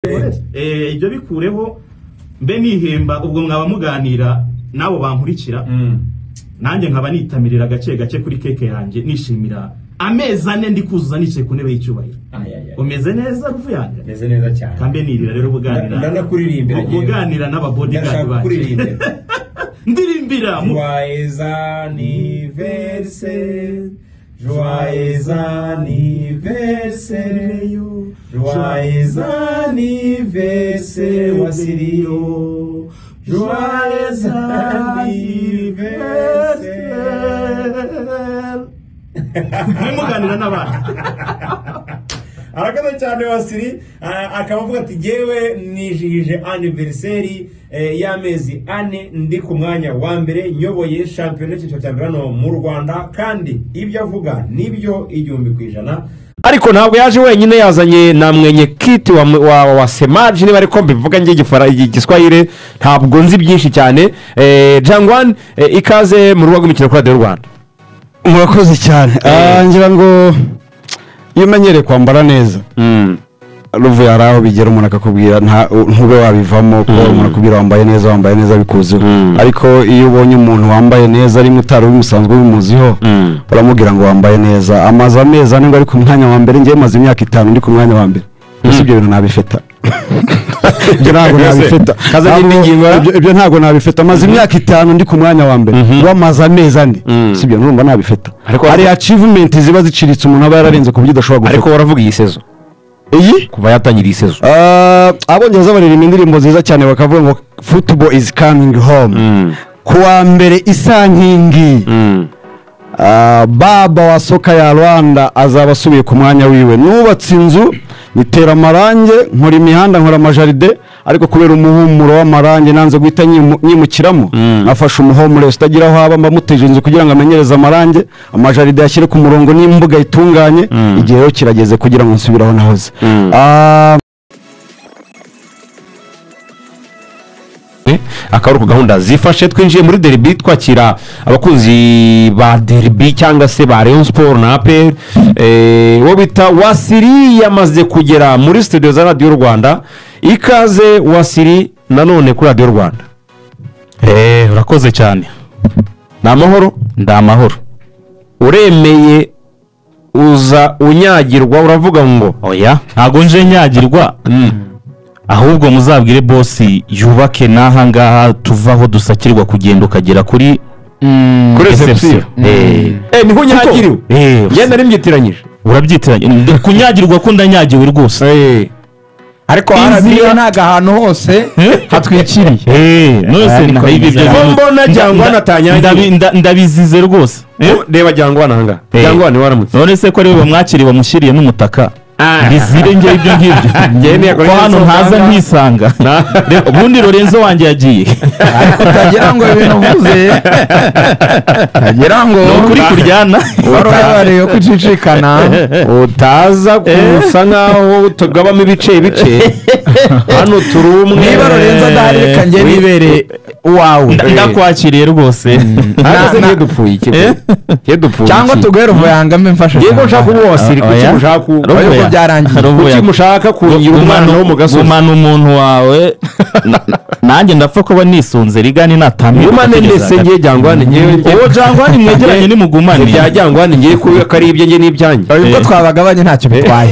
ibyo bikureho mbe nihemba ubwo mwaba muganira nabo bankurikira nanjye nkaba nitamirira gace gace kuri keke yanjye nishimira amezi ane ndi kuzuza nicaye ku ntebe y'icyubahiro. Umeze neza ruvu yanjye? Meze neza cyane. Kambe nirira rero buganira. Ndanakuririmbira giye. Buganira n'aba bodyguard bacu. Ndirimbira. Joyeux anniversaire. Joyeux anniversaire. Joyeux anniversaire Wasirio. Joyeux anniversaire. Nimuganira n'abandi. Arakaza cyane Wasiri akavuga ati jewe nijihije anniversary y'amezi ane ndi ku mwanya wa mbere nyoboye champion cy'icyo cyambere no mu Rwanda kandi ibyo avuga nibyo 100%. Ariko ntabwo yaje wenyine yazanye na mwenye kiti wa Semaji niba ariko mbivuga ngiye igiswahili ntabwo nzi byinshi cyane. Jangwan ikaze mu rugo rw'imikino kuri Radio Rwanda. Murakoze cyane. Ngira ngo iyo umenyereye kwambara neza ruvu yaraho bigera umuntu akakubwira ntube wabivamo ko umuntu akubwira wambaye neza bikuzeho, ariko iyo ubonye umuntu wambaye neza ari mutari bimusanzwe bimuziho baramubwira ngo wambaye neza. Amaza amezi ane ngo ari ku mwanya wa mbere, ngiye maze imyaka 5 ndi ku mwanya wa mbere. Ibyo bintu nabifeta. Ibyo ntabwo nabifeta. Ibyo ntabwo nabifeta. Maze imyaka 5 ndi ku mwanya wa mbere wamaze amezi ane. Sibyo numva nabifeta. Ari achievement ziba ziciritse umuntu aba yararenze ku buryo udashobora gufata. Ariko waravuga iyi sezo iyi kuva yatangira iyi sezo abongereza baririmba indirimbo nziza cyane bakavuga ngo football is coming home. Kuwa mbere isankingi baba wa soka ya Rwanda azaba asubiye ku mwanya wiwe. Nubatse inzu nitera amarange nkora imihanda nkora amajaride, ariko kubera umuhumuro w'amarange nanze guhita nyimukiramo nafashe umuhumuro utagira aho haba mbamuteje inzu kugira ngo amenyereze amarange amajaride yashyire ku murongo n'imbuga itunganye. Igihe yo kirageze kugira ngo nsubiraho nahoze. Akaruko gahunda zifashe twinjiye muri derby twakira abakunzi ba derby cyangwa se ba Rayon Sport na APR. Wo bita Wasiri yamaze kugera muri studio za Radio Rwanda. Ikaze Wasiri nanone kuri Radio Rwanda. Urakoze cyane. Namahoro ndamahoro. Uremeye uza unyagirwa uravuga ngo oya ntago nje nyagirwa. Ahubwo muzabwire boss yubake naha ngaha tuvaho dusakirwa kugenda ukagera kuri reception. Niho nyagiriwe. Yenda rimyitiranyije. Urabyitiranye kunyagirwa ko ndanyagiwe rwose. Ariko harabiye naga ahantu hose hatwikiriye. Nose ndabibye mbona Jangwana atanyagiwe ndabizize rwose. Reba Jangwana hanga. Jangwana waramutse. None se ko ari bamwakiriye bamushyiriye n'umutaka. Bizire nge ibyo ngibyo ko hano ntaza ntisanga. Ubundi Lorenzo wanjye yagiye ariko utagira ngo ibintu uvuze agira ngo kuri kuryana barore yo kucicikana utaza kusa nkaho tugabamo ibice hano turumwe. Niba Lorenzo adareka nge nibere wawe ndakwakiriye rwose. Ntaze dupfuye iki cyangwa tugwera uvuyanga mfashe yego nshaka ubu Wasiri kuki mushaka byarangiye kuki mushaka kungira umwana wo mu gasozi umana umuntu wawe nanjye ndapfa kuba nisunze rigani natamye umane ndetse ngiye Jangwana ngewe uwo Jangwana mwegeranye ni mugumane bya Jangwana ngiye kuko ari ibye nge n'ibyanjye ubwo twabagabanye ntacyo bitwaye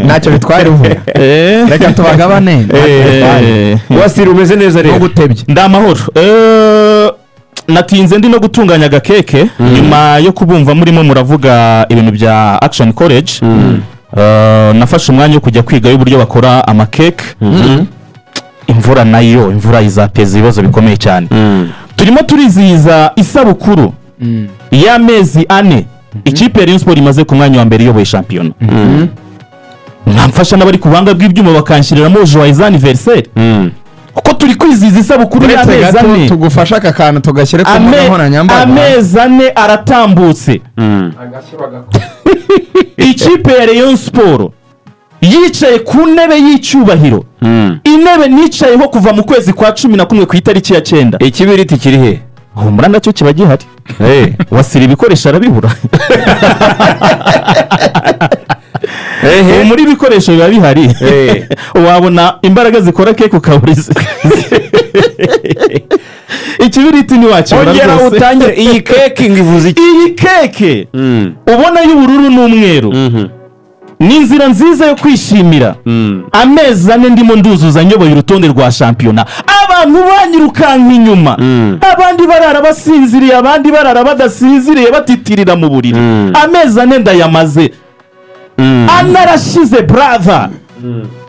ntacyo bitwaye uvuye reka tubagabane. Wasiri umeze neza rero gutebye ndamahoro. Natinze ndi no gutunganya agakeke nyuma yo kubumva murimo muravuga ibintu bya Action College. Nafashe umwanya wo kujya kwiga y'uburyo bakora amakeke. Imvura izateza ibibazo bikomeye cyane. Turimo turizihiza isabukuru y'amezi ane ikipe ya Rayon Sport imaze ku mwanya wa mbere iyoboye shampiyona. Namfasha n'abari kubanga bw'ibyuma bakanshyiriramo joyeux anniversaire. Uko turi kwizihiza isabukuru y'amezi ane tugufasha aka kantu tugashyire ku mbuga nyambaga. Amezi ane aratambutse. Ikipe ya Rayon Sport yicaye ku ntebe y'icyubahiro. Intebe nicayeho kuva mu kwezi kwa 11 ku itariki ya 9. Ikibiriti kiri he? Humura nacyo kiba gihari. Wasiri ibikoresho arabibura. ubu muri ibikoresho biba bihari wabona imbaraga zikora keke ukaburiza ikibiriti ntiwakibura ongera rwose utangire iyi keke ngivuze iki iyi keke ubona y'ubururu n'umweru ni inzira nziza yo kwishimira amezi ane ndimo nduzuza nyoboye urutonde rwa shampiyona abantu banyirukanka inyuma abandi barara basinziriye abandi barara badasinziriye batitirira mu buriri amezi ane ndayamaze anarashize brother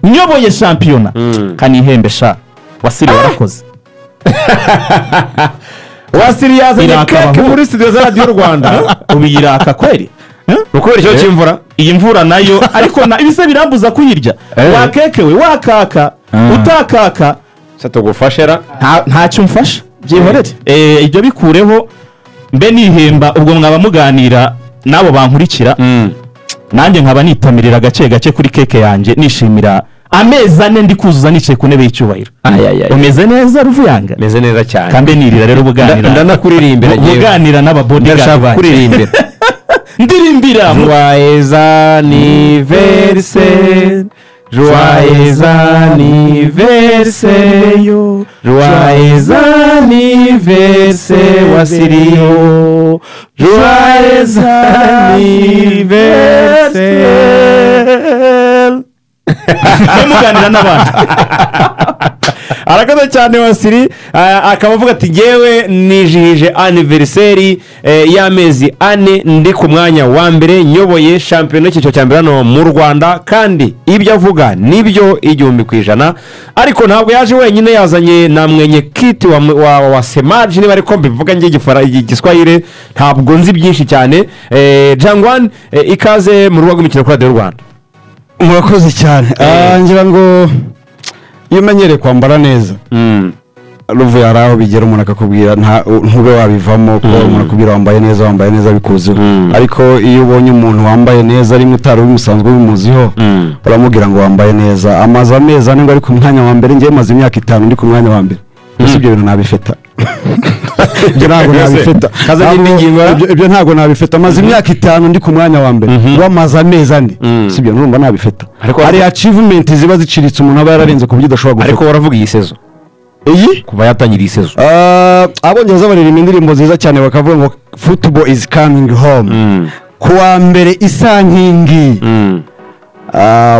nyoboye shampiyona kanihembe sha wasiri warakoze wasiri yazanye keke muri studio za radiyo rwanda ubiyiraka kweri ni ukubera ikibazo cy'imvura iyi mvura nayo ariko ibise birambuza kuyirya wakekewe wakaka utakaka tugufashera ntacyo mfasha byihorere ibyo bikureho mbe nihemba ubwo mwaba muganira n'abo bankurikira nanjye nkaba nitamirira gake gake kuri keke yanjye nishimira amezi ane ndi kuzuza nicaye ku ntebe y'icyubahiro umeze neza ruvuyanga meze neza cyane kandi nirira rero buganira ndanakuririmbira buganira n'ababodyguard banjye kuririmbira ndirimbira joyeux anniversaire joyeux anniversaire joyeux anniversaire Wasiriyo joyeux anniversaire muganira n'abandi arakoze cyane Wasiri akaba avuga ati ngewe nijihije anniversary y'amezi ane ndi ku mwanya wa mbere nyoboye shampiyona y'icyiciro cya mbere hano mu Rwanda kandi ibyo avuga nibyo 100%, ariko ntabwo yaje wenyine yazanye na mwenye kiti wa Semaji niba ariko mbivuga ngiye igiswahili ntabwo nzi byinshi cyane. Jangwan ikaze mu rugo rw'imikino kuri Radio Rwanda. murakoze cyane ngira ngo iyo umenyereye kwambara neza ruvuye hari aho bigera umuntu akakubwira ntube wabivamo ko umuntu akubwira wambaye neza bikuziho, ariko iyo ubonye umuntu wambaye neza rimwe utari ubimusanzwe bimuziho uramubwira ngo wambaye neza. amaze amezi ane ngo ari ku mwanya wa mbere, ngewe maze imyaka 5 ndi ku mwanya wa mbere. Ibyo bintu nabifeta ibyo ntabwo nabifeta ibyo ntabwo nabifeta. maze imyaka 5 ndi ku mwanya wa mbere wamaze amezi ane, sibyo numva nabifeta. hari achievement ziba ziciritse umuntu aba yararenze ku buryo udashobora gufata. Ariko waravuga iyi sezo iyi kuva yatangiriye isezo abongereza baririmba indirimbo nziza cyane bakavuga ngo football is coming home. kuwa mbere isa nkingi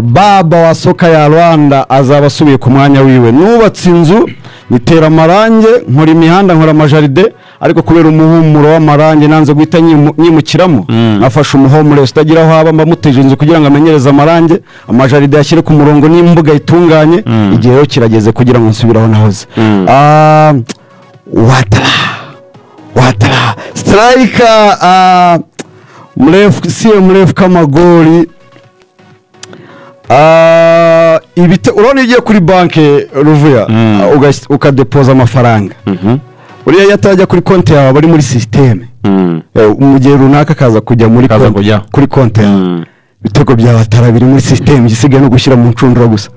baba wa soka ya Rwanda azaba asubiye ku mwanya wiwe. Nubatse inzu nitera amarange, nkora imihanda, nkora amajaride, ariko kubera umuhumuro w'amarange nanze guhita nyimukiramo. Nafashe umuhumuro utagira aho haba mbamuteje inzu kugira ngo amenyereze amarange, amajaride yashyire ku murongo n'imbuga itunganye. Igihe rero kirageze kugira ngo nsubiraho nahoze. Watara striker mrefu kama goli. Urabona igiye kuri banke Ruvuya ukadepoza amafaranga, uriya yatajya kuri konti yawe bari muri systeme, mu gihe runaka kaza kujya kuri konti yawe, ibitego byawe atara biri muri systeme, gisigaye no gushyira mu ncundura gusa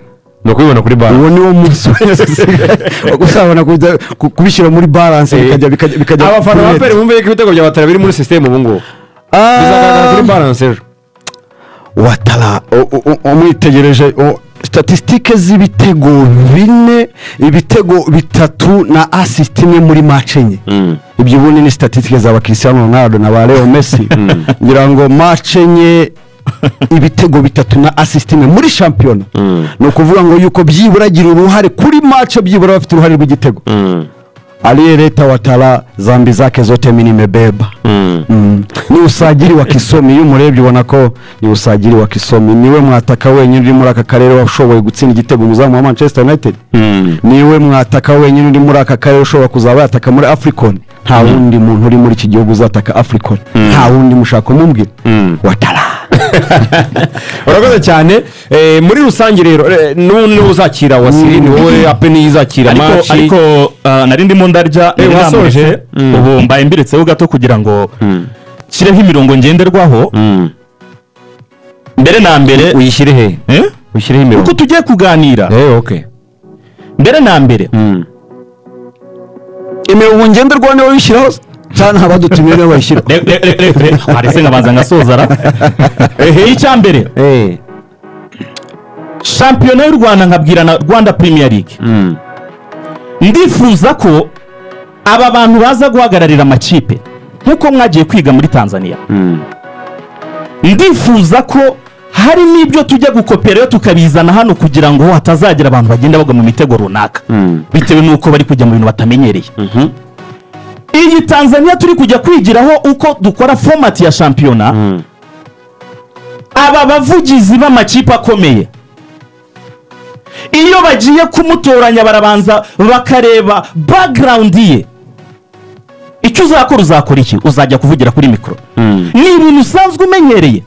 no kubibona kuri balance. uwo niwo munsi gusabana kubishyira muri balance bikajya abafana ba pere bumve ko ibitego byawe atara biri muri systeme ubu ngubu bizagaragara kuri balance ejo. Watara umwitegereje statistike z'ibitego 4, ibitego 3 na assist imwe muri match enye. Ibyo ubundi ni statistike za Cristiano Ronaldo na Leo Messi. ngira ngo match enye ibitego 3 na assist imwe muri champion. No kuvuga ngo yuko byibura agira uruhare kuri match, byibura bafite uruhare rw'igitego. Aliyeleta Watara zambi zake zote mimi nimebeba. Ni usajili wa kisomi, iyo umurebye ubona ko ni usajili wa kisomi. Niwe mwataka wenyine uri muri aka karere washoboye gutsinda igitego muzamu wa Manchester United. Niwe mwataka wenyine uri muri aka karere ushobora kuzaba yataka muri African. Nta wundi muntu uri muri iki gihugu uzataka African. Nta wundi mushaka mumbwira. Watara urakoze cyane. Muri rusange rero n'ubundi uzakira Wasiri ni wowe apeni yizakira match, ariko nari ndimo ndarya nasoje ubu mbaye mbiretseho gato kugira ngo kireho imirongo ngenderwaho. Mbere na mbere uyishyire he ushyire imirongo uko tugiye kuganira. Okay. Mbere na mbere imirongo ngenderwaho niwe wishyiraho cyane abadutumye niwe bayishyira. arese ngabanza ngasozara icya mbere shampiyona y'u Rwanda nkabwira na Rwanda Premier League ndifuza ko aba bantu baza guhagararira amakipe nk'uko mwagiye kwiga muri Tanzania ndifuza ko hari n'ibyo tujya gukopera tukabizana hano kugira ngo hatazagira abantu bagenda bagwa mu mitego runaka bitewe n'uko bari kujya mu bintu batamenyereye. Iyi Tanzania turi kujya kwigiraho uko dukora format ya shampiyona, aba bavugizi b'amakipe akomeye iyo bagiye kumutoranya barabanza bakareba background ye, icyo uzakora iki, uzajya kuvugira kuri mikoro ni ibintu usanzwe umenyereye.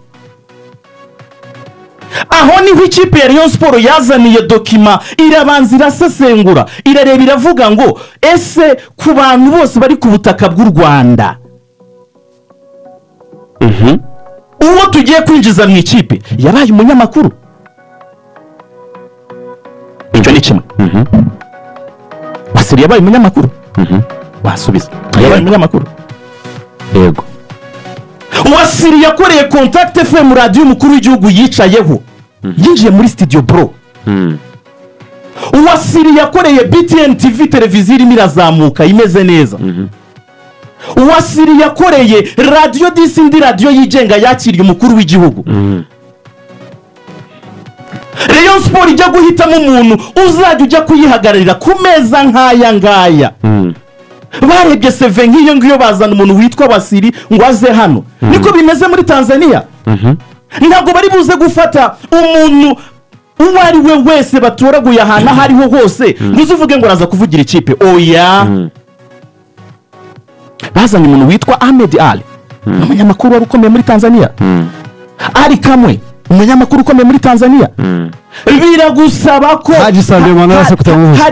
Aho niho ikipe ya Rayon Sport yazaniye dokima, irabanza irasesengura, irareba iravuga ngo ese ku bantu bose bari ku butaka bw'u Rwanda uwo tugiye kwinjiza mu ikipe yabaye umunyamakuru. Icyo ni kimwe. Wasiri yabaye umunyamakuru. Wasubiza yabaye umunyamakuru. Yego. Wasiri yakoreye Contact FM radio umukuru w'igihugu yicayeho, yinjiye muri studio bro. Wasiri yakoreye BTN TV televiziyo irimo irazamuka imeze neza. Wasiri yakoreye radio disindi radio yigenga yakiriye umukuru w'igihugu. Rayon Sport ijya guhitamo umuntu uzajya ujya kuyihagararira ku meza nk'aya ngaya. Barebye CV nk'iyo ngiyo bazana umuntu witwa Wasiri ngo aze hano. Niko bimeze muri Tanzania. Ntabwo bari buze gufata umuntu uwo ari we wese batoraguye ahantu aho ariho hose ntuzuvuge ngo araza kuvugira ikipe. Oya, bazanye umuntu witwa Ahmed Ali, umunyamakuru wari ukomeye muri Tanzania. Ali Kamwe, umunyamakuru ukomeye muri Tanzania. Biragusaba ko Haji Sande Manase kutamuvuga.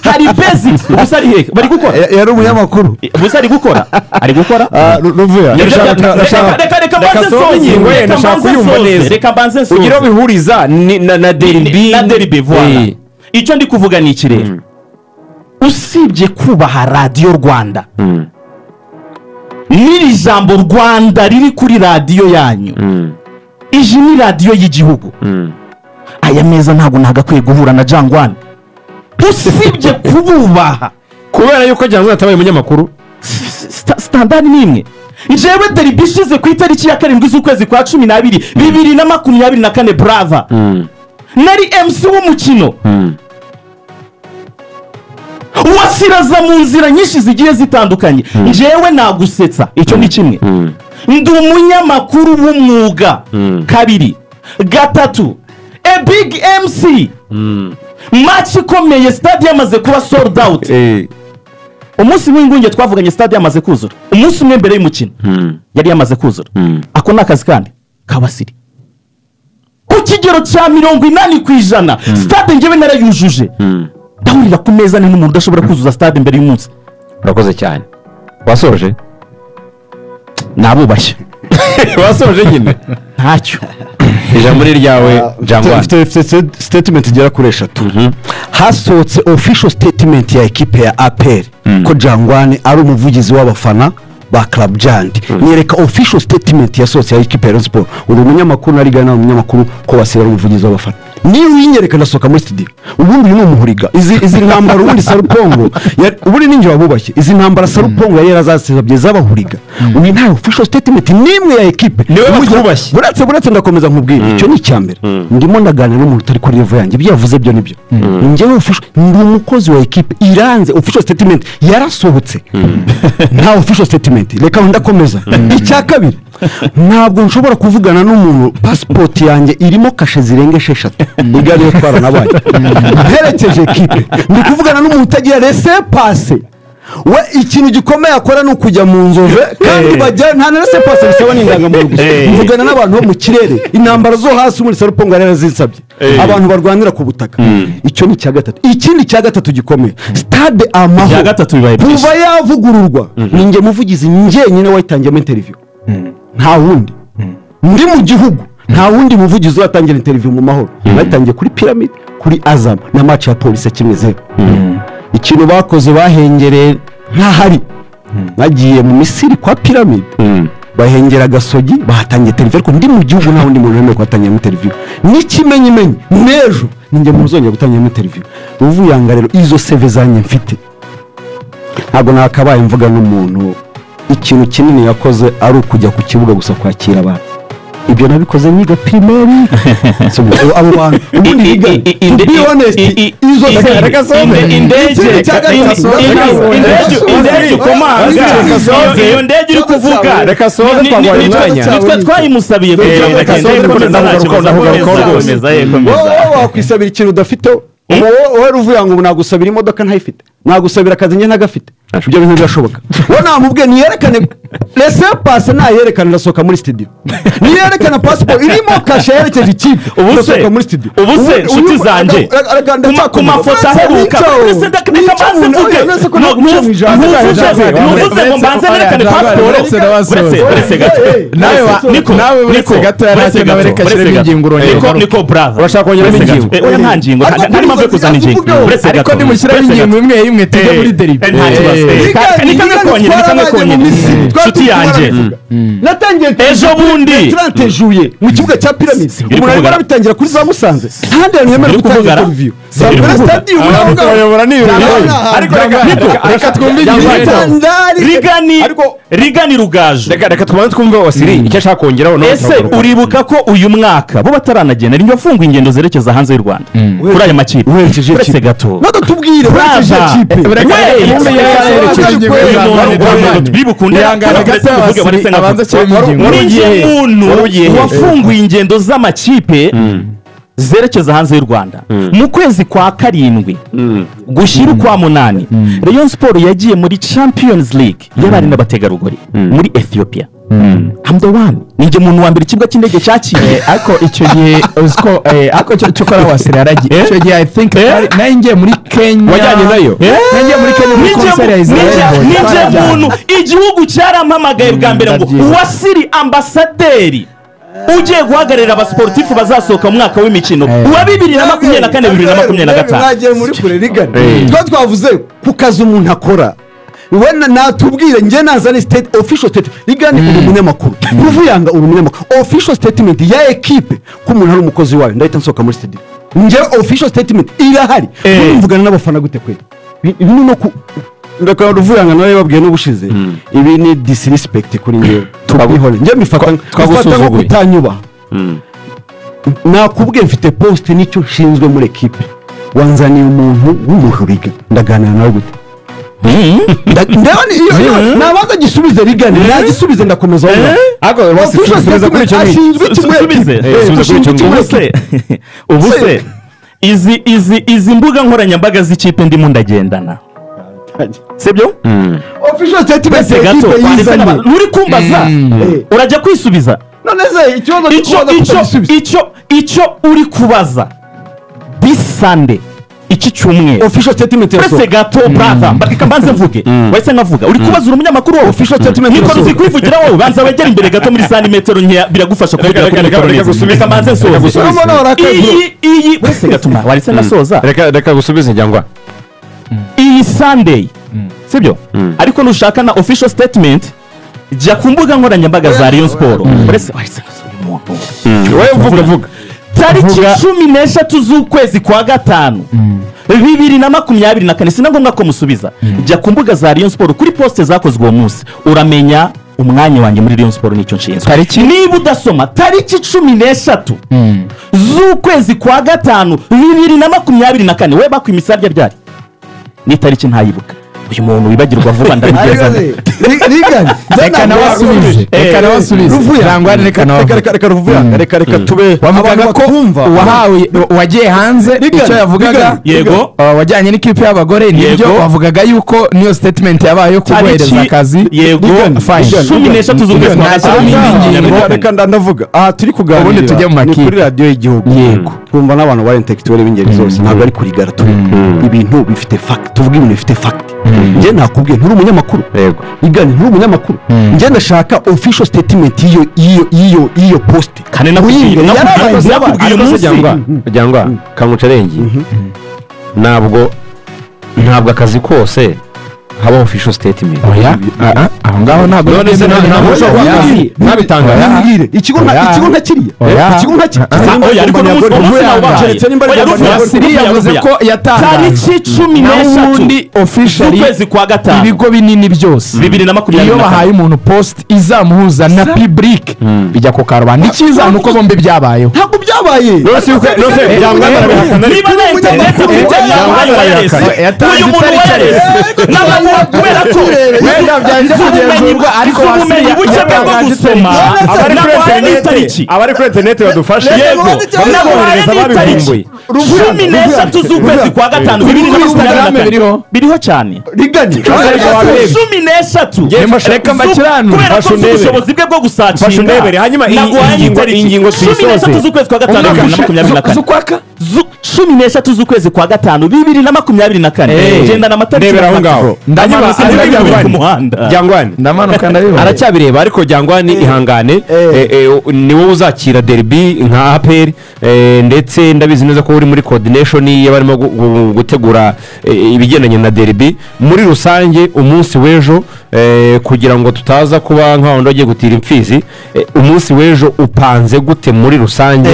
Hari basics gusa ari heke bari gukora. Yari umunyamakuru. Gusa ari gukora. Ari gukora. Ruvuya. Reka banze sonye. Ndashaka kuyumva neza. Reka banze sonye. Ugira bihuriza na derby. Na derby voilà. Icyo ndi kuvuga ni iki rero. Usibye kubaha Radio Rwanda. N'iri jambo Rwanda riri kuri radio yanyu. Iji ni radio y'igihugu. Aya meza ntabwo nagakwiye guhura na Jangwan. Usibye kububaha kubera yuko Jangwan atabaye umunyamakuru. Standard ni imwe. Jewe derby ishize ku itariki ya 7 z'ukwezi kwa 12 2024 brava. Nari MC w'umukino. Wasiraza mu nzira nyinshi zigiye zitandukanye. Jewe nagusetsa. Icyo ni kimwe. Ndi umunyamakuru w'umwuga. Kabiri. Gatatu. A big MC. Match ikomeye, stade yamaze kuba sold out. Umunsi w'ingunge twavuganye stade yamaze kuzura. Umunsi umwe mbere y'umukino yari yamaze kuzura. Ako nakazi kandi kabasiri. Ku kigero cya 80%. Stade ngewe narayujuje. Ndahurira ku meza ni n'umuntu udashobora kuzuza stade mbere y'umunsi. Urakoze cyane. Wasoje? Nabubashye. Wasoje nyine? Ntacyo. Ijambo ryawe Jangwan. Statement igera kuri 3. Hasohotse official statement ya equipe ya APR ko Jangwan ari umuvugizi w'abafana ba Club Jandi. Nyereka official statement yasohotse ya equipe ya Rayon Sport. Uri umunyamakuru nari gana umunyamakuru ko Wasira ari umuvugizi w'abafana. Ni winyereka nasoka muri studio. Ubundi ni umuhuriga. Izi ntambara ubundi Sarupongo. Ubundi ninjye wabubashye. Izi ntambara Sarupongo yari yarazasezabye z'abahuriga. Ubu nta official statement nimwe ya equipe. Niwe bakubashye. Buretse ndakomeza nkubwira. Icyo ni icyambere. Ndimo ndaganira n'umuntu utari kuri level yanjye. Ibyo yavuze byo nibyo. Njyewe official ndi umukozi wa equipe iranze official statement yarasohotse. Nta official statement. Reka ndakomeza. Icya kabiri. Ntabwo nshobora kuvugana n'umuntu passport yanjye irimo kashe zirenga 6. Igariyo twara nabaye. Herekeje equipe. Ndi kuvugana n'umuntu utagira laissez passer. We ikintu gikomeye akora no kujya mu nzove kandi bajya nta na laissez passer bisaba n'inganga mu gusa. Mvugana n'abantu bo mu kirere. Intambara zo hasi muri Sarupongo arera zisabye. Abantu barwanira ku butaka. Icyo ni cya gatatu. Ikindi cya gatatu gikomeye. Stade Amahoro. Cya gatatu bibaye. Kuva yavugururwa. Ninjye muvugizi nyenyine wayitangiye interview. Nta wundi ndi mu gihugu, nta wundi muvugizi watangira interview mu Mahoro. Batangiye kuri Pyramid, kuri Azam na match ya Police 1-0. Ikintu bakoze bahengereye ntahari. Bagiye mu Misiri kwa Pyramid bahengera agasogi bahatangiye televiziyo ariko ndi mu gihugu nta wundi muntu wemewe kuhatangiramo televiziyo n'ikimenyimenyi n'ejo ninjye muntu uzongera gutangiramo televiziyo Ruvuyanga rero izo seve zanjye mfite ntabwo nakabaye mvuga n'umuntu ikintu kinini yakoze ari ukujya ku kibuga gusa kwakira abantu ibyo nabikoze niga primary abo bantu ubundi biga to be honest izo indege ukomanga iyo ndege uri kuvuga reka soze twagwaye umwanya nitwe twayimusabiye kugira ngo wakwisabira ikintu udafite wowe Ruvuyanga ubu nagusabira imodoka ntayifite nagusabira akazi njye ntagafite ibyo bintu birashoboka wowe namubwiye niyerekane laissez passer nayerekane ndasohoka muri studio niyerekana passport irimo kashe yerekeje ikipe ndasohoka muri studio ubuse nshuti zanjye ku mafoto aheruka ntuvuze ngo mbanze nerekane passport uretse gato nawe uretse gato yarakena berekashire ingingo niko brother urashaka kongeramo ingingo oya nta ngingo nta mpamvu yo kuzana ingingo uretse gato ariko nimushyiraho ingingo imwe tujye muri deribi ni kamwe konyine nshuti yanjye natangiye ejo bundi 30 juillet mu kibuga cya Pyramid umuntu arimo arabitangira kuri za Musanze ntandi yantu yemerewe gutanga interview Sambere stadium urayobora ariko reka twumve rigani rugaju reka twumve twumve Wasiri icyo ashaka kongeraho ese uribuka ko uyu mwaka bo bataranagenda rinyo funga ingendo zerekeza hanze y'u Rwanda kuri aya makipe uretse gato tubwire uherekeje ikipe wafunguye ingendo z'amakipe zerekeza hanze y'u Rwanda mu kwezi kwa karindwi gushyira ukwa munani Rayon Sport yagiye muri Champions League y'abari n'abategarugori muri Ethiopia Hamdawani ninjye muntu wa mbere ikibuga cy'indege cyakiriye ariko icyo gihe uziko ariko cyo kora Wasiri yaragiye icyo gihe I think nanjye muri Kenya wajyanye nayo nanjye muri Kenya muri concert ya Israel ninjye muntu igihugu cyarampamagaye bwa mbere ngo Wasiri ambasaderi ugiye guhagararira abasportifu bazasohoka mu mwaka w'imikino wa 2024 2025 mwagiye muri kure rigana twavuze ku kazi umuntu akora wena natubwire nge nazane state official state rigana uri umunyamakuru Ruvuyanga uri umunyamakuru official statement ya equipe ko umuntu ari umukozi wayo ndahita nsohoka muri studio nge official statement irahari mvugana n'abafana gute kwe ibi no ku ndakora Ruvuyanga nawe babwiye n'ubushize ibi ni disrespect kuri nge tubihore nge mifata nko kutanyuba nakubwiye mfite poste nicyo nshinzwe muri equipe wanzaniye umuntu w'umujuriga ndaganira nawe gute ndabona iyo nabaza gisubize rigane nagisubize ndakomeza ariko wasubiza kuri icyo ubuse izi mbuga nkoranyambaga z'ikipe ndimo ndagendana sibyo official statement gato uri kumbaza urajya kwisubiza none se ikibazo icyo uri kubaza bisande iki cyumwe official statement ese gato brother bakika mbanze mvuge wese nkavuga uri kubaza umunyamakuru wowe official statement niko uzi kwivugira wowe banza wegera imbere gato muri santimetero nkeya biragufasha kuvugira kuri mikoro reka mbanze nsoze iyi wese gatuma warise nasoza reka gusubiza njyangwa iyi Sunday sibyo ariko nushaka na official statement jya ku mbuga nkoranyambaga za Rayon Sport wese warise wowe vuga tariki 13 z'ukwezi kwa gatanu 2024 sina ngombwa ko musubiza jya ku mbuga za Rayon Sport kuri poste zakozwe uwo munsi uramenya umwanya wanjye muri Rayon Sport nicyo nshinzwe niba udasoma tariki 13 z'ukwezi kwa gatanu 2024 we bakwimisarya ryari ni tariki ntayibuka uyu muntu wibagirwa vuba ndabigeza reka nawasubize Ruvuyanga reka Ruvuyanga reka tube wavugaga ko wahawe wagiye hanze icyo yavugaga yego wajyanye n'ikipe y'abagore nibyo wavugaga yuko niyo statement yabaye yo kuguhereza akazi yego 13 z'ukwezi reka ndavuga aha turi kuganira ubundi tujye mu makipe kuri radio y'igihugu yego twumva n'abantu bari intellectual b'ingeri zose ntabwo ari kurigara turi ibintu bifite fact tuvuga ibintu bifite fact nge nakubwiye nturi umunyamakuru yego igani nturi umunyamakuru nge ndashaka official statement iyo post kane nakubwiye umunsi cyangwa kamucarengi ntabwo akazi kose habaho official statement oya aho ngaho ntabwo none se ntabwo ushobora kuba akazi ntabitangaza mbwire ikigo nka kiriya ikigo nka oya ariko n'umunsi Wasiri yavuze ko tariki 16 n'ubundi officially z'ukwezi kwa gatanu ibigo binini byose 2024 iyo bahaye umuntu post izamuhuza na public bijya ku karubanda icyiza ni uko bombi byabayeho ntabwo byabaye niba na internet ufite cyangwa wireless uyu muntu wireless n'abantu kubera ko wenda byanze kugenzurwa ariko ubumenyi buke bwo gusoma abari kuri internet badufashe yego nabaye n'itariki 13 z'ukwezi kwa gatanu 2024 biriho cyane rigani 13 reka mbakiranu kubera ko ubushobozi bwe bwo gusacinga hanyuma ingingo 13 z'ukwezi kwa gatanu 2024 zukwaka 13 z'ukwezi kwa gatanu 2024 genda na matariki rebera aho ngaho ku muhanda Jangwani ndamanuka ndabibona aracyabireba ariko Jangwani ihangane ni wowe uzakira derby nka APR ndetse ndabizi neza ko uri muri coordination y'abarimo gutegura ibigendanye na derby muri rusange umunsi w'ejo kugira ngo tutaza kuba nk'aho agiye gutira imfizi umunsi w'ejo upanze gute muri rusange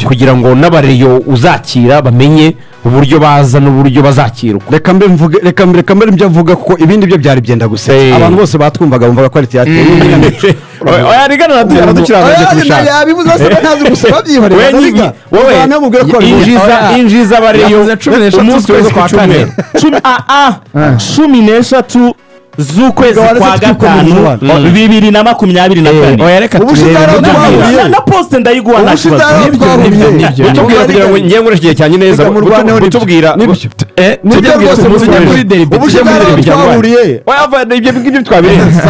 kugira ngo n'abariyo uzakira bamenye uburyo baza n'uburyo bazakirwa reka mbe ibyo avuga kuko ibindi byo byari byenda gusa abantu bose batwumvaga bumvaga ko ari tiyatire oya rigana aradukiranaje kubishaka yabivuze bose ntazi gusa babyihorera wowe namubwira ko injiza bariyo umunsi w'ejo kwa kane 13 z'ukwezi kwa gatanu 2024 oya reka turebe na post ndayiguha nta kibazo nibyo utubwira kugira ngo ngiye ngurishe igihe cyanyu neza utubwira nibyo rwose muri derby twahuriye ibyo ngibyo twabirenze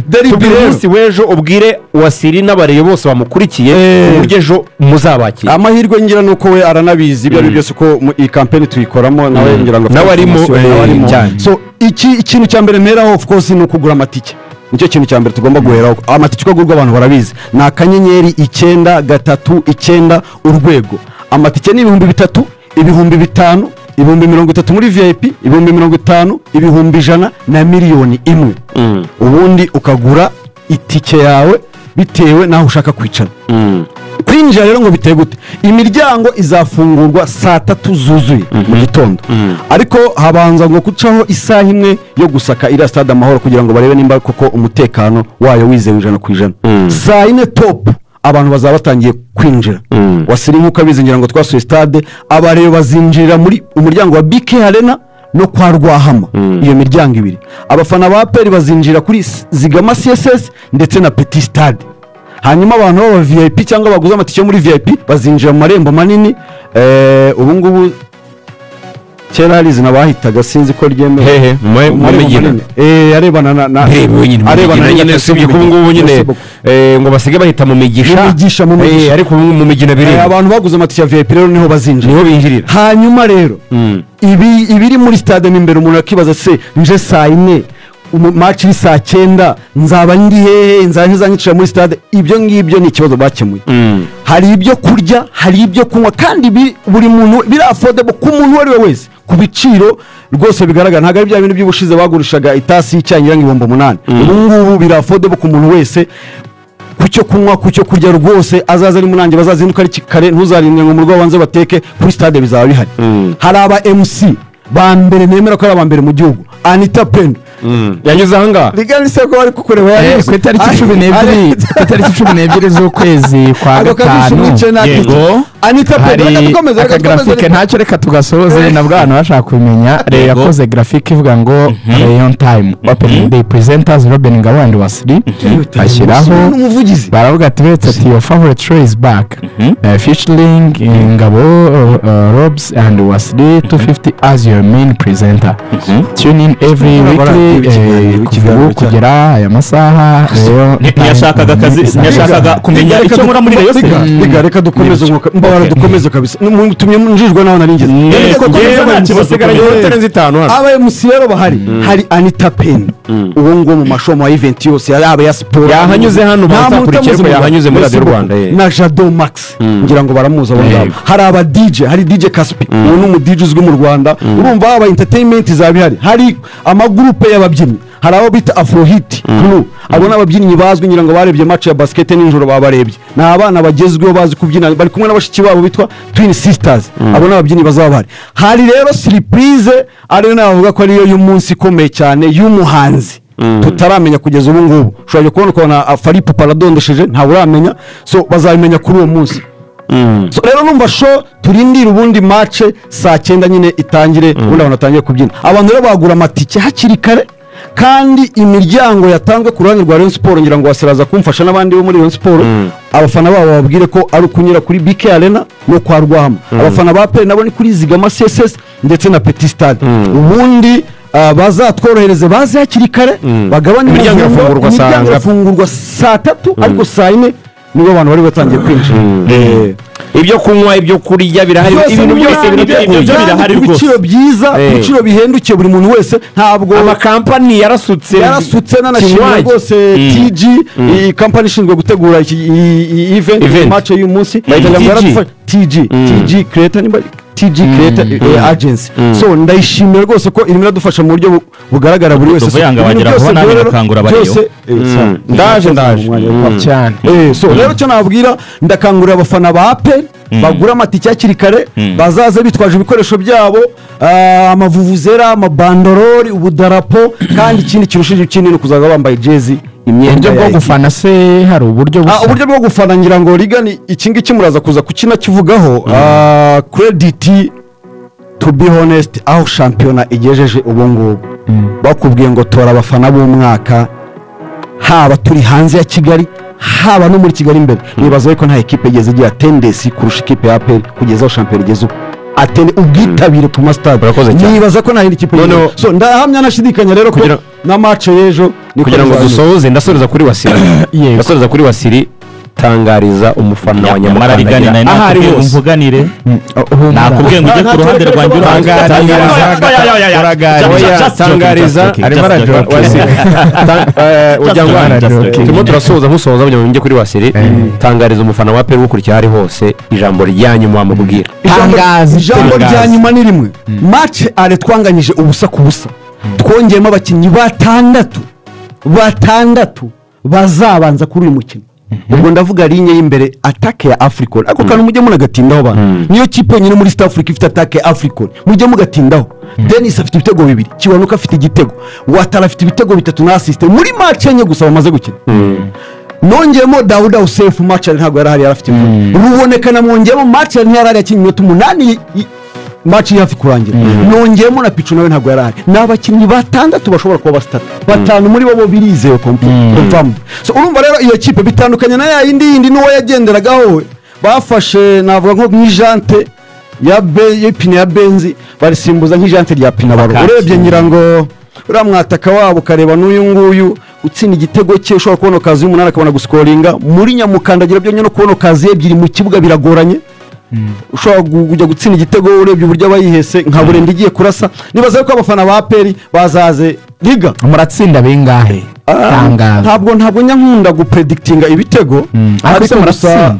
derby umunsi w'ejo ubwire Wasiri n'abareyo bose bamukurikiye uburyo ejo muzabakira amahirwe ngira nuko we aranabizi ibyo ari byose ko iyi campaign tuyikoramo nawe ngira ngo nawe arimo cyane so ikintu cya mbere mperaho of course ni ukugura amatike nicyo kintu cya mbere tugomba guheraho amatike uko agurwa abantu barabizi ni akanyenyeri 939 urwego amatike ni 3,000 5,000 30 muri VIP 50,000 100,000 na miliyoni imwe ubundi ukagura itike yawe bitewe naho ushaka kwicara kwinjira rero ngo biteye gute imiryango izafungurwa saa 3 zuzuye mu gitondo ariko habanza ngo kucaho isaha imwe yo gusaka iriya stade amahoro kugira ngo barebe nimba koko umutekano wayo wizewe 100%. saa 4 top abantu bazaba batangiye kwinjira Wasiri nk'uko abizi ngira ngo twasuye stade abarero bazinjirira muri umuryango wa BK Arena no kwa Rwahama iyo miryango ibiri abafana ba APR bazinjira kuri Zigama CSS ndetse na Petit Stade hanyuma abantu baba VIP cyangwa baguze amatike muri VIP bazinjira mu marembo manini ubu ngubu kera harizi nabahitaga sinzi ko ryemewe mu migina arebana na arebana nyine sibye ko ngubu nyine ngo basige bahita mu migisha ariko mu migina biri abantu baguze amatike ya VIP rero niho bazinjira niho binjirira hanyuma rero ibiri muri stade n'imbere umuntu akibaza se nje saa 4 match ni saa 9 nzaba ndi hehe nzanyicira muri stade ibyo ngibyo ni ikibazo bakemuye hari ibyo kurya hari ibyo kunywa kandi buri muntu biri affordable ku muntu wari we wese ku biciro rwose bigaragara ntago ari bya bintu by'ubushize bagurishaga itasi y'icyangira ngo 8,000 ubu ngubu biri affordable ku muntu wese kucyo kunywa kucyo kurya rwose azaza ari munange bazazinduka ari kare ntuzarinde ngo mu rugo banze bateke kuri stade bizaba bihari hari aba MC ba mbere nemera ko ari aba mbere mu gihugu Anita Pendo yanyuze aha rigani se ko bari kukureba yari ku itariki 12 z'ukwezi kwa gatanu yego Anita Pendo dukomeza graphique ntacyo reka tugasoze na bwana bashaka kumenya yakoze graphique ivuga ngo on time opening day presenters Robin Ngabo and Wasiri ashyiraho baravuga ati ati your favorite show is back featuring Ngabo Robs and Wasiri 250 as your main presenter tune in every weekly kuva kugera aya masaha ntiyashakaga akazi ntiyashakaga kumenya icyo nkora muri Rayon se. Reka dukomeze umwuka mbabara dukomeze kabisa mutumye njijwe naho nari ngeze aba MC rero bahari hari Anita Pen uwo ngo mu mashomo ya event yose yaba ya sport yahanyuze hano bazakurikira ko yahanyuze muri Radio Rwanda na Jado Max ngira ngo baramuza abo ngabo hari aba DJ hari DJ Caspi uwo n'umu DJ uzwi mu Rwanda urumva aba entertainment zabihari hari amagroupe y'ababyinnyi hari abo bita Afrohit abo n'ababyinnyi bazwi ngira ngo barebye match ya basket n'injoro babarebye na abana bagezweho bazi kubyina bari kumwe n'abashiki babo bitwa Twin Sisters abo n'ababyinnyi bazaba bari hari rero surprise ari navuga ko ariyo y'umunsi ikomeye cyane y'umuhanzi tutaramenya kugeza ubu ngubu ushobora kubona Faripu paradondesheje ntawe uramenya so bazabimenya kuri uwo munsi so rero numva show turindira ubundi match saa 9 nyine itangire ubundi abantu batangiye kubyina abantu rero bagura amatike hakiri kare kandi imiryango yatanzwe ku ruhande rwa Rayon Sport ngira ngo wasiraza kumfasha n'abandi bo muri Rayon Sport abafana babo babwire ko ari ukunyura kuri BK Arena no kwa Rwahama abafana ba PL nabo ni kuri Zigama CSS ndetse na Petit Stade ubundi bazatworohereze baze hakiri kare bagabanye imiryango irafungurwa saa 3 ariko saa 4 nibo abantu bari batangiye kwinjira ibyo kunywa ibyo kurya birahari ibintu byose birahari rwose ibiciro byiza ibiciro bihendukiye buri muntu wese ntabwo amakampani yarasutse n'anashimira rwose TG iyi company ishinzwe gutegura iyi event match y'uyu munsi TG creator TG Creator Agency so ndayishimira rwose ko irimo iradufasha mu buryo bugaragara buri wese ndaje cyane so rero cyo nabwira ndakangurira abafana ba APR bagura amatike hakiri kare bazaze bitwaje ibikoresho byabo amavuvuzera amabandorori ubudarapo kandi ikindi kirushije kinini kuzaga bambaye jezi imyenda bwo gufana se hari uburyo bwo gufana ngira ngo rigani iki ngiki muraza kuza kukina kivugaho credit to be honest aho championa igejeje ubu ngubu bakubwiye ngo tora abafana b'umwaka haba turi hanze ya Kigali haba no muri Kigali imbere nibaza ko nta equipe igeze igira tendency kurusha equipe ya APR kugeza aho champion igeze ubu atene ubwitabire ku mastade nibaza ko nta yindi kipe so ndahamya nashidikanya rero ko na match y'ejo kugira ngo dusoze ndasoreza kuri Wasiri tangariza umufana wa Nyamara ahari umvuganire nakubwiye ngo ujye ku ruhande rwanjye tangariza turimo turasoza musoza kugira ngo njye kuri Wasiri tangariza umufana wa PL ukurikira hari hose ijambo ryanyu mwamubwira ijambo rya nyuma ni rimwe match are twanganyije ubusa ku busa twongeyemo abakinnyi batandatu bazabanza kuri uyu mukino ubwo ndavuga linye y'imbere attaque ya African ako kantu mujye munagatindaho bana niyo kipe nyine muri East Africa ifite attaque ya African mujye mugatindaho Dennis afite ibitego 2 Kiwanuka afite igitego Watara afite ibitego 3 na assist muri match enye gusa bamaze gukina nongeyemo Dauda Usefu match ntabwo yarahari yarafite ruboneka na mwongeyemo match ntiyarari yakinnye minota 8 match yafi kurangira nongeyemo na Pichu nawe ntabwo yarahari n'abakinnyi batandatu bashobora kuba basitata batanu muri bo birizeye confirmed so urumva rero iyo kipe bitandukanye na ya yindi n'uwo yagenderagaho bafashe navuga nko nk'ijante y'ipine ya benzi barisimbuza nk'ijante rya pinabaro urebye nyirango uramwataka wabo kareba n'uyu nguyu utsinda igitego cye ushobora kubona kazi y'umunani akabona guscoringa muri nyamukandagira byo nyine kubona kazi ebyiri mu kibuga biragoranye ushobora kujya gutsinda igitego urebye uburyo abayihese nka burenda igiye kurasa nibaza ko abafana ba APR bazaze liga muratsinda bingahe ntabwo nyankunda gupredictinga ibitego ariko murasenda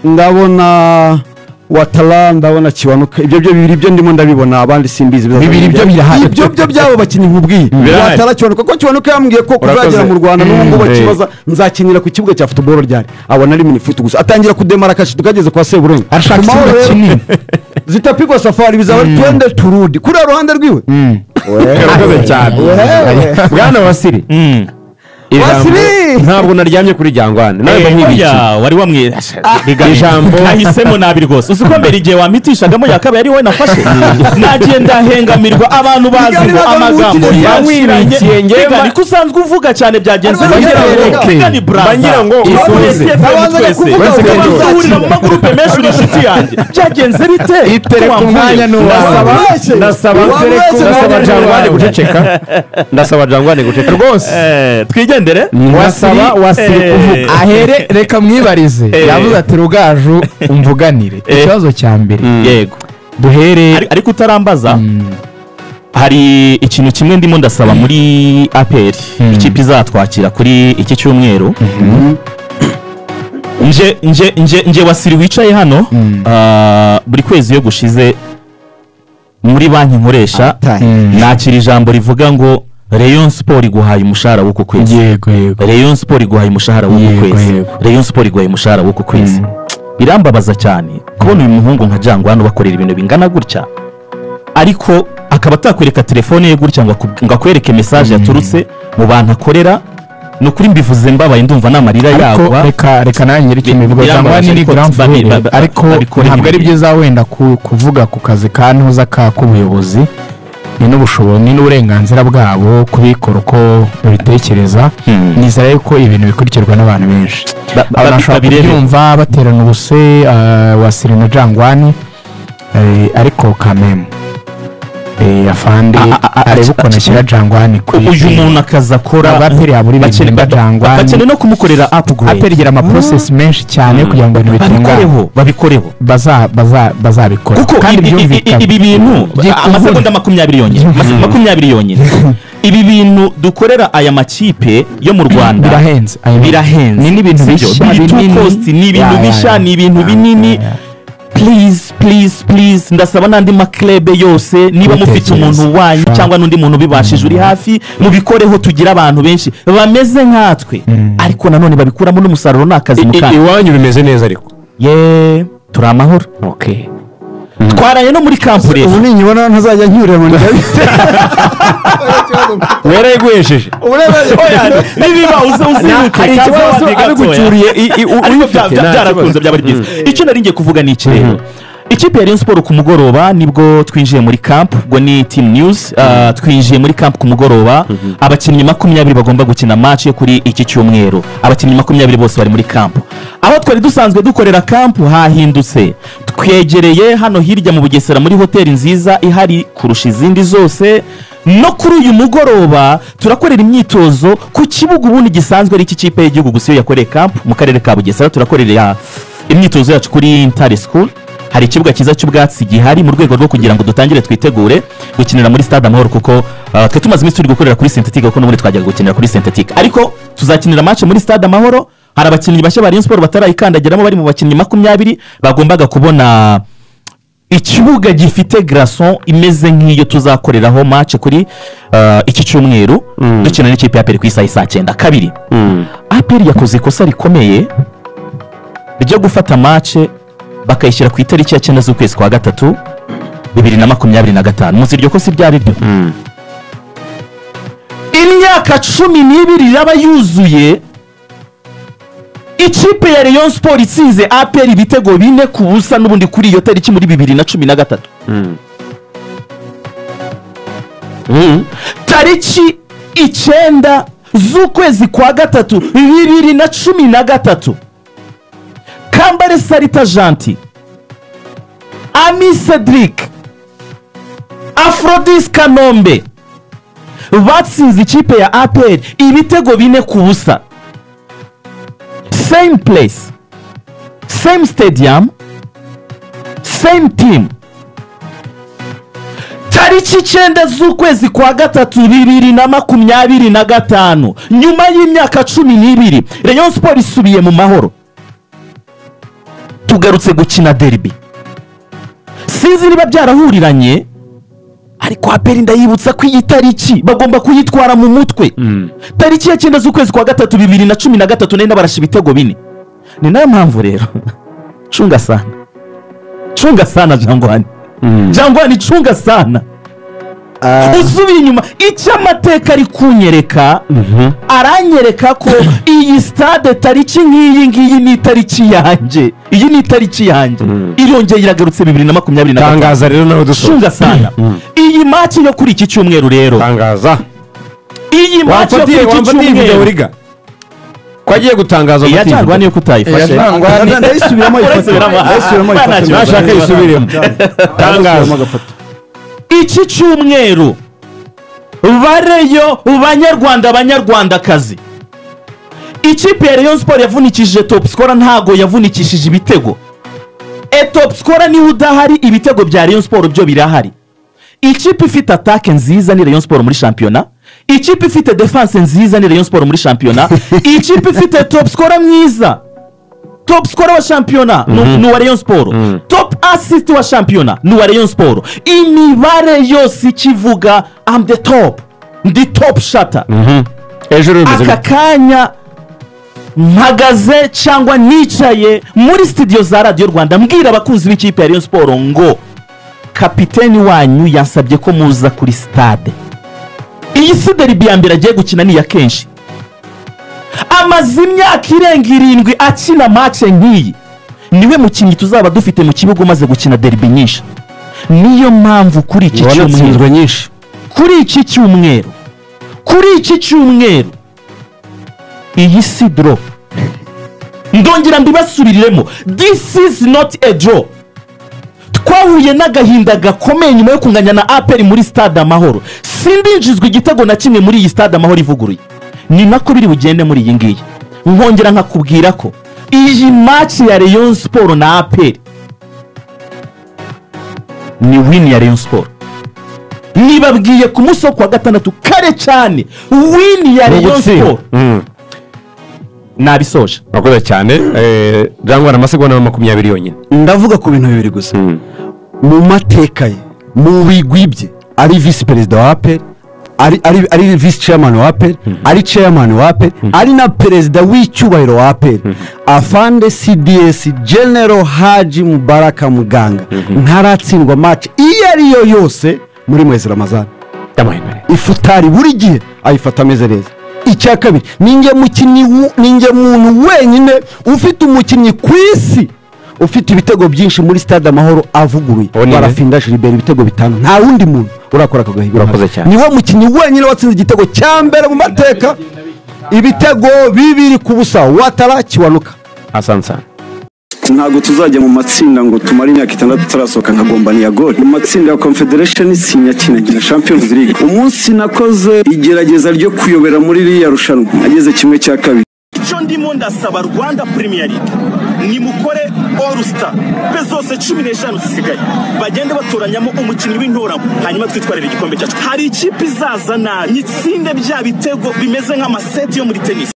ndabona Watara ndabona Kiwanuka ibyo bibiri byo ndimo ndabibona abandi simbizi bibiri byo birahari ibyo byabo bakinnyi nkubwiye Watara Kiwanuka ko Kiwanuka yambwiye ko kuzagera mu Rwanda n'ubwo bakibaza nzakinira ku kibuga cya football ryari abona ari mini foot gusa atangira kudemara kashi tukageze kwa Seburenga arashaka kinini zitapigwa safari bizaba twende turudi kuri ruhande rwiwe cyane bwana Wasiri ntabwo naryamye kuri Jangwane nawe oya wari wamwe ijambo nahisemo nabi rwose uzi ko mbere igihe wampitishagamo yakabaye ari wowe nafashe nagiye ndahengamirwa abantu bazi ngo amagambo yawiranye reka niko usanzwe uvuga cyane byagenze ni bangira ngo uhurira mu magurupe menshi uri inshuti yanjye byagenze bite itere ku mwanya ndasaba Jangwane guceceka rwose twigendere wasiri kuvuga ahere reka mwibarize yavuze ati Rugaju umvuganire ikibazo cya mbere yego duhere ariko utarambaza hari ikintu kimwe ndimo ndasaba muri APR ikipe izatwakira kuri iki cyumweru nje wasiri wicaye hano buri kwezi yo gushize muri banki nkoresha nakira ijambo rivuga ngo Rayon Sport iguhaye umushahara w'uku kwezi yego Rayon Sport iguhaye umushahara w'uku kwezi Rayon Sport iguhaye umushahara w'uku kwezi birambabaza cyane kubona uyu muhungu nka Jangwane bakorera ibintu bingana gutya ariko akaba atakwereka telefone ye gutya ngo akwereke message yaturutse mu bantu akorera no kuri mbivuze mbabaye ndumva namarira yagwa reka nanjye riki mivugo Jangwane ni grand frère ariko ntabwo ari byiza wenda kuvuga ku kazi kantuza k'ubuyobozi ni n'ubushobozi ni n'uburenganzira bwabo kubikora uko babitekereza nizera yuko ibintu bikurikirwa n'abantu benshi abashaka kubyumva baterana ubuse wasiri na Jangwane ariko kameme afande areba ukuntu ashyira Jangwane uyu muntu akaza akora bakeneye no kumukorera upgrade aperigira amaprocess menshi cyane kugira ngo ibintu babikoreho bazabikora kandi ibi bintu amasegonda 20 yonyine ibi bintu dukorera aya makipe yo mu Rwanda birahenze ni ibintu bishya ni ibintu bishya ni ibintu binini please ndasaba n'andi maklebe yose niba mufite umuntu wanyu cyangwa n'undi muntu bibashije uri hafi mubikoreho tugira abantu benshi bameze nkatwe ariko nanone babikuramo n'umusaruro n'akazi mukanya iwanyu bimeze neza ariko turi amahoro twaraye no muri kampu rero ubu ninyibona ntazajya ncyurira mu nda warayigwesheje nibiba uzibuke hari ikibazo abigucyuriye byarakunze byabari byiza icyo nari ngiye kuvuga ni iki rero ikipe ya Rayon Sport ku mugoroba nibwo twinjiye muri camp ubwo ni team news twinjiye muri camp ku mugoroba abakinnyi 20 bagomba gukina match yo kuri iki cyumweru abakinnyi 20 bose bari muri camp aho twari dusanzwe dukorera camp hahindutse twegereye hano hirya mu Bugesera muri hoteli nziza ihari kurusha izindi zose no kuri uyu mugoroba turakorera imyitozo ku kibuga ubundi gisanzwe ari iki kipe y'igihugu gusiyo yakoreye camp mu karere ka Bugesera turakorera imyitozo yacu kuri Intare School hari ikibuga cyiza cy'ubwatsi gihari mu rwego rwo kugira ngo dutangire twitegure gukinira muri Stade Amahoro kuko twe tumaze iminsi turi gukorera kuri Synthetic kuko n'ubundi twajyaga gukinira kuri Synthetic ariko tuzakinira match muri Stade Amahoro hari abakinnyi bashya ba Rayon Sport batarayikandagiramo bari mu bakinnyi 20 bagombaga kubona ikibuga gifite glaçon imeze nk'iyo tuzakoreraho match kuri iki cyumweru dukina n'ikipe ya APR ku isaha 9 kabiri APR yakoze ikosa rikomeye ryo gufata match bakayishyira ku itariki ya 9 z'ukwezi kwa gatatu 2025 muzi iryo kosa ryari ryo imyaka 12 yaba yuzuye ikipe ya Rayon Sport itsinze APR ibitego 4-0 n'ubundi kuri iyo tariki muri 2013 tariki 9 z'ukwezi kwa gatatu 2013 Kambare Sarita Janti Ami Cedric Aphrodis Kanombe batsinze ikipe ya APR ibitego 4-0 same place same stadium same team tariki 9 z'ukwezi kwa gatatu 2025 nyuma y'imyaka 12 Rayon Sport isubiye mu mahoro tugarutse gukina derby sinzi niba byarahuriranye ariko APR ndayibutsa ko iyi tariki bagomba kuyitwara mu mutwe tariki ya 9 z'ukwezi kwa gatatu 2013 nenda barasha ibitego 4 ni nayo mpamvu rero chunga sana Jangwane Jangwane chunga sana usubiye inyuma icyo amateka ari kunyereka aranyereka ko iyi stade tariki nk'iyi ngiyi ni itariki yanjye, iyi ni itariki yanjye irongeye iragarutse 2025. tangaza rero nawe dusoza shunga sana iyi match yo kuri iki cyumweru rero, tangaza iyi match yo kuri iki cyumweru kwagiye gutangaza iya cyangwa niyo kutayifashe ndayisubiramo nashaka yisubiremo tangaza iki cyumweru bareyo banyarwandakazi, ikipe ya Rayon Sport yavunikishije top scorer ntago yavunikishije ibitego. Top scorer niwe udahari, ibitego bya Rayon Sport byo birahari. Ikipe ifite attaque nziza ni Rayon Sport muri championnat, ikipe ifite defense nziza ni Rayon Sport muri championnat, ikipe ifite top scorer mwiza, top scorer wa championnat ni wa Rayon Sport, top assist wa championnat ni wa Rayon Sport. Imibare yose ikivuga am the top, ndi top shatter. Aka kanya mpagaze cyangwa nicaye muri studio za Radio Rwanda mbwira abakunzi b'ikipe ya Rayon Sport ngo kapiteni wanyu yansabye ko muza kuri stade. Iyi si derby ya mbere agiye gukina ni ya kenshi, amaze imyaka irenga 7 akina match nk'iyi, niwe mukinnyi tuzaba dufite mu kibuga umaze gukina derby nyinshi. Niyo mpamvu kuri iki cyumweru kuri iki cyumweru iyi si draw, ndongera mbibasubiriremo, this is not a draw. Twahuye n'agahinda gakomeye nyuma yo kunganya na APR muri stade Amahoro, sindinjizwe igitego na kimwe muri iyi stade Amahoro ivuguruye. Ni nako biri bugende muri iyi ngiyi. Nkongera nkakubwira ko iyi match ya Rayon Sport na APR ni win ya Rayon Sport. Nibabwiye ku munsi wa gatandatu kare cyane, win ya Rayon Sport. Nabisoje bakoze cyane jangwa na masegonda 20 yonyine. Ndavuga ku bintu bibiri gusa. Mu mateka ye, mu bigwibye, ari vice president wa APR, ari vice chairman wa APR, ari chairman wa APR, ari na president w'icyubahiro wa APR, afande CDS General Haji Mubaraka Muganga ntaratsindwa match iyo ariyo yose muri mwezi Ramazan. Ifutari buri gihe ayifata ameze neza. Icya kabiri, ninge muntu wenyine ufite umukinnyi ku isi ufite ibitego byinshi muri stade Amahoro avuguruye. Barafinda Gilbert ibitego 5, nta wundi muntu urakora akagahigo. Urakoze cyane. Niwe mukinnyi wenyine watsinze igitego cya mbere mu mateka, ibitego 2-0 Watara Kiwanuka. Asansa ntabwo tuzajya mu matsinda ngo tumare imyaka 6 turasohoka nkagomba ni ya gol. Mu matsinda ya Confederation sinya kinagina Champions League. Umunsi nakoze igerageza ryo kuyobera muri iriya rushanwa ageze kimwe cya kabiri. icyo ndimo ndasaba Rwanda Premier League ni mukore All Star bezose 15 zisigaye bagende batoranyamo umukinnyi w'intoramo, hanyuma twitwarira igikombe cyacu. Hari ikipe izaza na nyitsinde bya bitego bimeze nk'amaseti yo muri tennis.